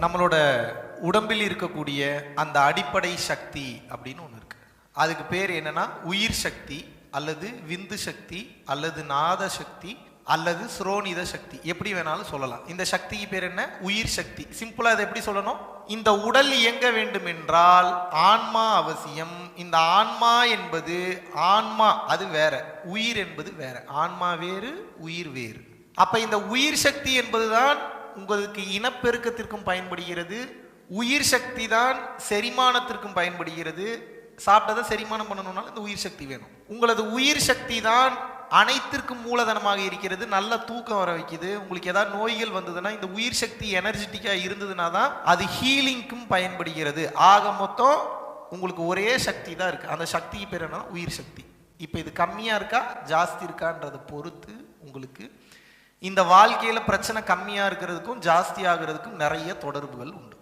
நம்மளோட உடம்பில் இருக்கக்கூடிய அந்த அடிப்படை சக்தி அப்படின்னு ஒன்று இருக்கு. அதுக்கு பேர் என்னன்னா உயிர் சக்தி அல்லது விந்து சக்தி அல்லது நாத சக்தி அல்லது சுரோனித சக்தி, எப்படி வேணாலும் சொல்லலாம். இந்த சக்திக்கு பேர் என்ன? உயிர் சக்தி. சிம்பிளா அதை எப்படி சொல்லணும்? இந்த உடல் இயங்க வேண்டும் என்றால் ஆன்மா அவசியம். இந்த ஆன்மா என்பது ஆன்மா அது வேற, உயிர் என்பது வேற. ஆன்மா வேறு, உயிர் வேறு. அப்ப இந்த உயிர் சக்தி என்பதுதான் உங்களுக்கு இனப்பெருக்கத்திற்கும் பயன்படுகிறது. உயிர் சக்தி தான் செரிமானத்திற்கும் பயன்படுகிறது. சாப்பிட்டதை செரிமானம் பண்ணணும்னாலும் இந்த உயிர் சக்தி வேணும். உங்களது உயிர் சக்தி தான் அனைத்திற்கும் மூலதனமாக இருக்கிறது. நல்ல தூக்கம் வர வைக்குது. உங்களுக்கு ஏதாவது நோய்கள் வந்ததுன்னா இந்த உயிர் சக்தி எனர்ஜெட்டிக்கா இருந்ததுன்னா தான் அது ஹீலிங்க்கும் பயன்படுகிறது. ஆக மொத்தம் உங்களுக்கு ஒரே சக்தி தான் இருக்கு. அந்த சக்திக்கு பேர் என்ன? உயிர் சக்தி. இப்போ இது கம்மியா இருக்கா ஜாஸ்தி இருக்கான்றதை பொறுத்து உங்களுக்கு இந்த வாழ்க்கையில பிரச்சனை கம்மியா இருக்கிறதுக்கும் ஜாஸ்தி ஆகிறதுக்கும் நிறைய தொடர்புகள் உண்டு.